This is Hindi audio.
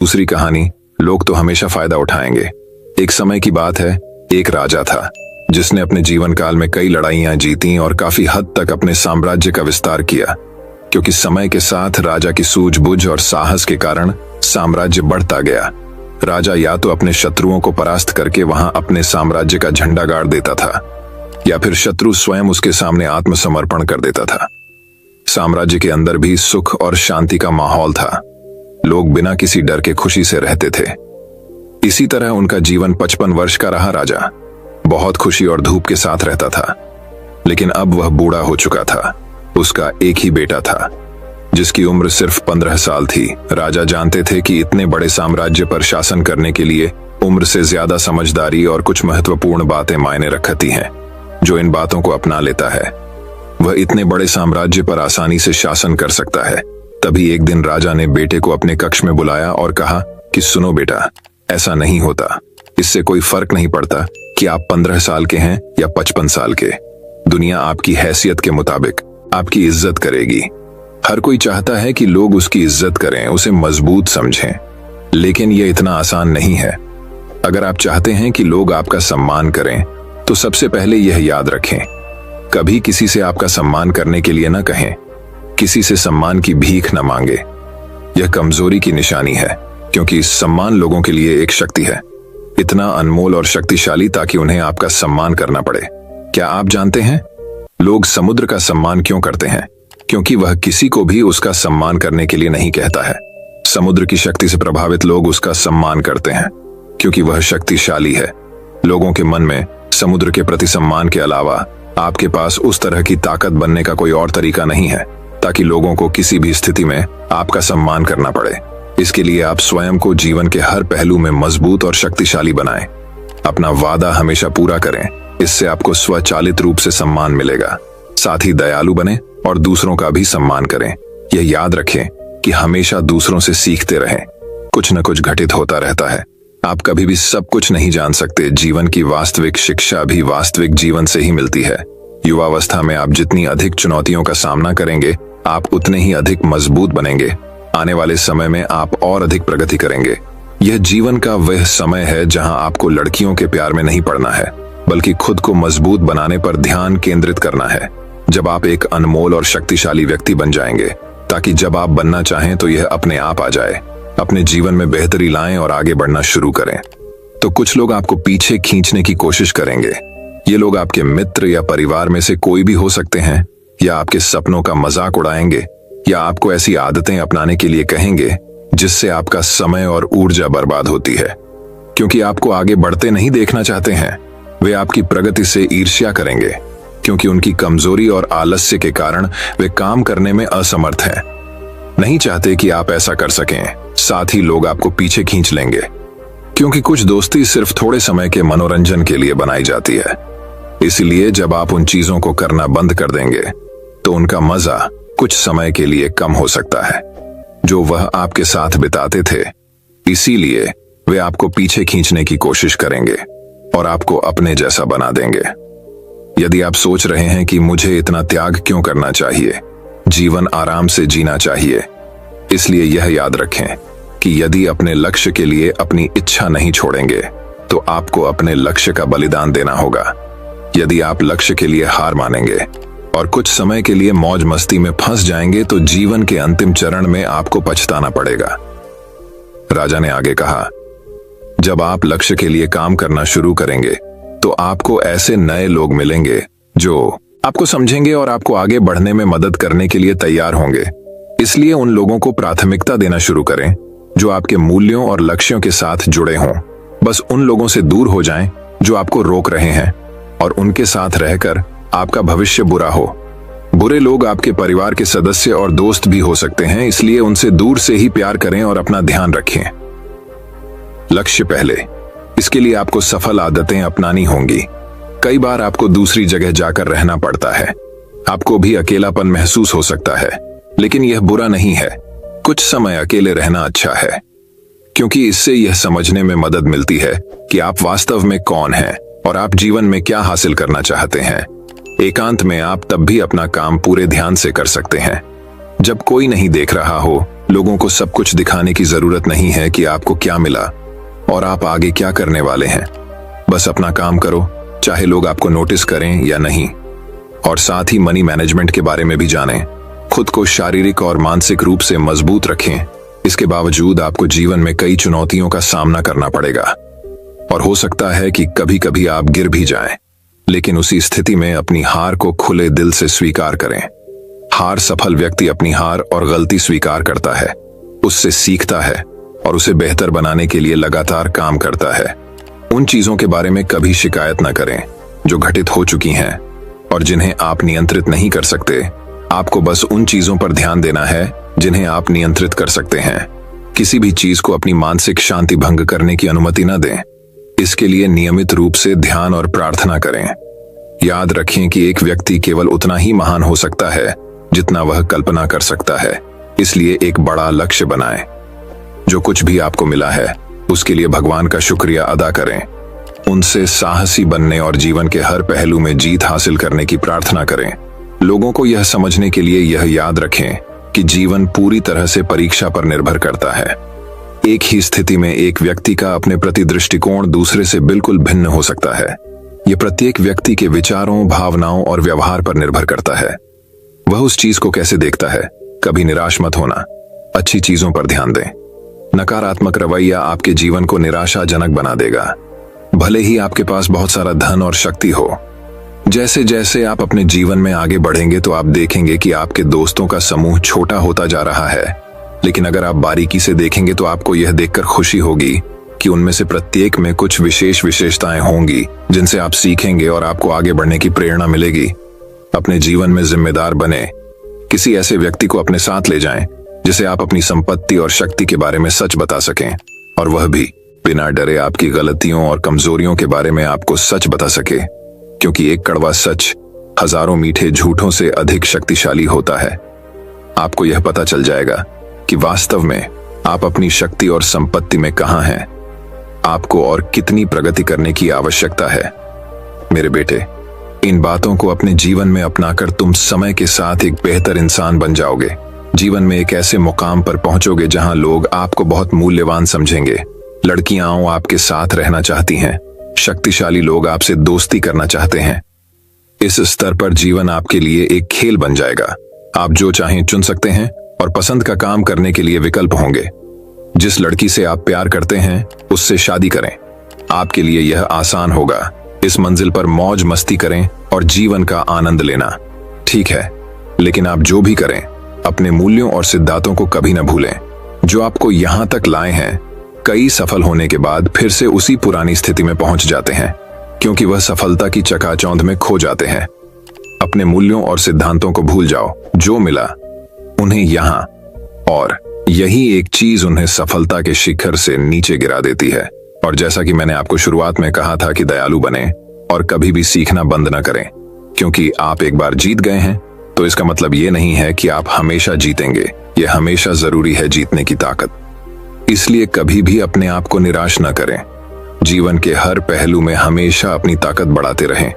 दूसरी कहानी, लोग तो हमेशा फायदा उठाएंगे। एक समय की बात है, एक राजा था जिसने अपने जीवन काल में कई लड़ाइयां जीती और काफी हद तक अपने साम्राज्य का विस्तार किया। क्योंकि समय के साथ राजा की सूझबूझ और साहस के कारण साम्राज्य बढ़ता गया। राजा या तो अपने शत्रुओं को परास्त करके वहां अपने साम्राज्य का झंडा गाड़ देता था, या फिर शत्रु स्वयं उसके सामने आत्मसमर्पण कर देता था। साम्राज्य के अंदर भी सुख और शांति का माहौल था। लोग बिना किसी डर के खुशी से रहते थे। इसी तरह उनका जीवन 55 वर्ष का रहा। राजा बहुत खुशी और धूप के साथ रहता था, लेकिन अब वह बूढ़ा हो चुका था। उसका एक ही बेटा था जिसकी उम्र सिर्फ 15 साल थी। राजा जानते थे कि इतने बड़े साम्राज्य पर शासन करने के लिए उम्र से ज्यादा समझदारी और कुछ महत्वपूर्ण बातें मायने रखती हैं। जो इन बातों को अपना लेता है वह इतने बड़े साम्राज्य पर आसानी से शासन कर सकता है। तभी एक दिन राजा ने बेटे को अपने कक्ष में बुलाया और कहा कि सुनो बेटा, ऐसा नहीं होता। इससे कोई फर्क नहीं पड़ता कि आप 15 साल के हैं या 55 साल के। दुनिया आपकी हैसियत के मुताबिक आपकी इज्जत करेगी। हर कोई चाहता है कि लोग उसकी इज्जत करें, उसे मजबूत समझें, लेकिन यह इतना आसान नहीं है। अगर आप चाहते हैं कि लोग आपका सम्मान करें तो सबसे पहले यह याद रखें, कभी किसी से आपका सम्मान करने के लिए न कहें। किसी से सम्मान की भीख न मांगे। यह कमजोरी की निशानी है, क्योंकि सम्मान लोगों के लिए एक शक्ति है, इतना अनमोल और शक्तिशाली ताकि उन्हें आपका सम्मान करना पड़े। क्या आप जानते हैं लोग समुद्र का सम्मान क्यों करते हैं? क्योंकि वह किसी को भी उसका सम्मान करने के लिए नहीं कहता है। समुद्र की शक्ति से प्रभावित लोग उसका सम्मान करते हैं क्योंकि वह शक्तिशाली है। लोगों के मन में समुद्र के प्रति सम्मान के अलावा आपके पास उस तरह की ताकत बनने का कोई और तरीका नहीं है ताकि लोगों को किसी भी स्थिति में आपका सम्मान करना पड़े। इसके लिए आप स्वयं को जीवन के हर पहलू में मजबूत और शक्तिशाली बनाएं। अपना वादा हमेशा पूरा करें, इससे आपको स्वचालित रूप से सम्मान मिलेगा। साथ ही दयालु बने और दूसरों का भी सम्मान करें। यह याद रखें कि हमेशा दूसरों से सीखते रहें। कुछ न कुछ घटित होता रहता है। आप कभी भी सब कुछ नहीं जान सकते। जीवन की वास्तविक शिक्षा भी वास्तविक जीवन से ही मिलती है। युवावस्था में आप जितनी अधिक चुनौतियों का सामना करेंगे, आप उतने ही अधिक मजबूत बनेंगे। आने वाले समय में आप और अधिक प्रगति करेंगे। यह जीवन का वह समय है जहां आपको लड़कियों के प्यार में नहीं पड़ना है, बल्कि खुद को मजबूत बनाने पर ध्यान केंद्रित करना है। जब आप एक अनमोल और शक्तिशाली व्यक्ति बन जाएंगे, ताकि जब आप बनना चाहें तो यह अपने आप आ जाए। अपने जीवन में बेहतरी लाएं और आगे बढ़ना शुरू करें। तो कुछ लोग आपको पीछे खींचने की कोशिश करेंगे। ये लोग आपके मित्र या परिवार में से कोई भी हो सकते हैं, या आपके सपनों का मजाक उड़ाएंगे, या आपको ऐसी आदतें अपनाने के लिए कहेंगे जिससे आपका समय और ऊर्जा बर्बाद होती है। क्योंकि आपको आगे बढ़ते नहीं देखना चाहते हैं, वे आपकी प्रगति से ईर्ष्या करेंगे, क्योंकि उनकी कमजोरी और आलस्य के कारण वे काम करने में असमर्थ हैं। नहीं चाहते कि आप ऐसा कर सकें। साथ ही लोग आपको पीछे खींच लेंगे, क्योंकि कुछ दोस्ती सिर्फ थोड़े समय के मनोरंजन के लिए बनाई जाती है। इसलिए जब आप उन चीजों को करना बंद कर देंगे तो उनका मजा कुछ समय के लिए कम हो सकता है जो वह आपके साथ बिताते थे। इसीलिए वे आपको पीछे खींचने की कोशिश करेंगे और आपको अपने जैसा बना देंगे। यदि आप सोच रहे हैं कि मुझे इतना त्याग क्यों करना चाहिए, जीवन आराम से जीना चाहिए, इसलिए यह याद रखें कि यदि अपने लक्ष्य के लिए अपनी इच्छा नहीं छोड़ेंगे तो आपको अपने लक्ष्य का बलिदान देना होगा। यदि आप लक्ष्य के लिए हार मानेंगे और कुछ समय के लिए मौज मस्ती में फंस जाएंगे तो जीवन के अंतिम चरण में आपको पछताना पड़ेगा। राजा ने आगे कहा, जब आप लक्ष्य के लिए काम करना शुरू करेंगे तो आपको ऐसे नए लोग मिलेंगे जो आपको समझेंगे और आपको आगे बढ़ने में मदद करने के लिए तैयार होंगे। इसलिए उन लोगों को प्राथमिकता देना शुरू करें जो आपके मूल्यों और लक्ष्यों के साथ जुड़े हों। बस उन लोगों से दूर हो जाएं जो आपको रोक रहे हैं और उनके साथ रहकर आपका भविष्य बुरा हो। बुरे लोग आपके परिवार के सदस्य और दोस्त भी हो सकते हैं, इसलिए उनसे दूर से ही प्यार करें और अपना ध्यान रखें। लक्ष्य पहले, इसके लिए आपको सफल आदतें अपनानी होंगी। कई बार आपको दूसरी जगह जाकर रहना पड़ता है। आपको भी अकेलापन महसूस हो सकता है, लेकिन यह बुरा नहीं है। कुछ समय अकेले रहना अच्छा है, क्योंकि इससे यह समझने में मदद मिलती है कि आप वास्तव में कौन हैं और आप जीवन में क्या हासिल करना चाहते हैं। एकांत में आप तब भी अपना काम पूरे ध्यान से कर सकते हैं, जब कोई नहीं देख रहा हो, लोगों को सब कुछ दिखाने की जरूरत नहीं है कि आपको क्या मिला और आप आगे क्या करने वाले हैं। बस अपना काम करो, चाहे लोग आपको नोटिस करें या नहीं। और साथ ही मनी मैनेजमेंट के बारे में भी जानें। खुद को शारीरिक और मानसिक रूप से मजबूत रखें। इसके बावजूद आपको जीवन में कई चुनौतियों का सामना करना पड़ेगा और हो सकता है कि कभी कभी आप गिर भी जाएं। लेकिन उसी स्थिति में अपनी हार को खुले दिल से स्वीकार करें। हार सफल व्यक्ति अपनी हार और गलती स्वीकार करता है, उससे सीखता है और उसे बेहतर बनाने के लिए लगातार काम करता है। उन चीजों के बारे में कभी शिकायत न करें जो घटित हो चुकी हैं और जिन्हें आप नियंत्रित नहीं कर सकते। आपको बस उन चीजों पर ध्यान देना है जिन्हें आप नियंत्रित कर सकते हैं। किसी भी चीज को अपनी मानसिक शांति भंग करने की अनुमति न दें। इसके लिए नियमित रूप से ध्यान और प्रार्थना करें। याद रखें कि एक व्यक्ति केवल उतना ही महान हो सकता है जितना वह कल्पना कर सकता है। इसलिए एक बड़ा लक्ष्य बनाएं। जो कुछ भी आपको मिला है उसके लिए भगवान का शुक्रिया अदा करें। उनसे साहसी बनने और जीवन के हर पहलू में जीत हासिल करने की प्रार्थना करें। लोगों को यह समझने के लिए यह याद रखें कि जीवन पूरी तरह से परीक्षा पर निर्भर करता है। एक ही स्थिति में एक व्यक्ति का अपने प्रति दृष्टिकोण दूसरे से बिल्कुल भिन्न हो सकता है। यह प्रत्येक व्यक्ति के विचारों, भावनाओं और व्यवहार पर निर्भर करता है। वह उस चीज को कैसे देखता है। कभी निराश मत होना, अच्छी चीजों पर ध्यान दें। नकारात्मक रवैया आपके जीवन को निराशाजनक बना देगा। भले ही आपके पास बहुत सारा धन और शक्ति हो, जैसे जैसे आप अपने जीवन में आगे बढ़ेंगे तो आप देखेंगे कि आपके दोस्तों का समूह छोटा होता जा रहा है। लेकिन अगर आप बारीकी से देखेंगे तो आपको यह देखकर खुशी होगी कि उनमें से प्रत्येक में कुछ विशेष विशेषताएं होंगी जिनसे आप सीखेंगे और आपको आगे बढ़ने की प्रेरणा मिलेगी। अपने जीवन में जिम्मेदार बने। किसी ऐसे व्यक्ति को अपने साथ ले जाएं जिसे आप अपनी संपत्ति और शक्ति के बारे में सच बता सकें और वह भी बिना डरे आपकी गलतियों और कमजोरियों के बारे में आपको सच बता सके, क्योंकि एक कड़वा सच हजारों मीठे झूठों से अधिक शक्तिशाली होता है। आपको यह पता चल जाएगा कि वास्तव में आप अपनी शक्ति और संपत्ति में कहां हैं, आपको और कितनी प्रगति करने की आवश्यकता है। मेरे बेटे, इन बातों को अपने जीवन में अपनाकर तुम समय के साथ एक बेहतर इंसान बन जाओगे। जीवन में एक ऐसे मुकाम पर पहुंचोगे जहां लोग आपको बहुत मूल्यवान समझेंगे। लड़कियां आपके साथ रहना चाहती हैं, शक्तिशाली लोग आपसे दोस्ती करना चाहते हैं। इस स्तर पर जीवन आपके लिए एक खेल बन जाएगा। आप जो चाहें चुन सकते हैं और पसंद का काम करने के लिए विकल्प होंगे। जिस लड़की से आप प्यार करते हैं उससे शादी करें। आपके लिए यह आसान होगा। इस मंजिल पर मौज मस्ती करें और जीवन का आनंद लेना। ठीक है, लेकिन आप जो भी करें अपने मूल्यों और सिद्धांतों को कभी न भूलें जो आपको यहां तक लाए हैं। कई सफल होने के बाद फिर से उसी पुरानी स्थिति में पहुंच जाते हैं क्योंकि वह सफलता की चकाचौंध में खो जाते हैं। अपने मूल्यों और सिद्धांतों को भूल जाओ। जो मिला उन्हें यहां, और यही एक चीज उन्हें सफलता के शिखर से नीचे गिरा देती है। और जैसा कि मैंने आपको शुरुआत में कहा था कि दयालु बने और कभी भी सीखना बंद न करें, क्योंकि आप एक बार जीत गए हैं तो इसका मतलब ये नहीं है कि आप हमेशा जीतेंगे। यह हमेशा जरूरी है जीतने की ताकत। इसलिए कभी भी अपने आप को निराश न करें। जीवन के हर पहलू में हमेशा अपनी ताकत बढ़ाते रहें।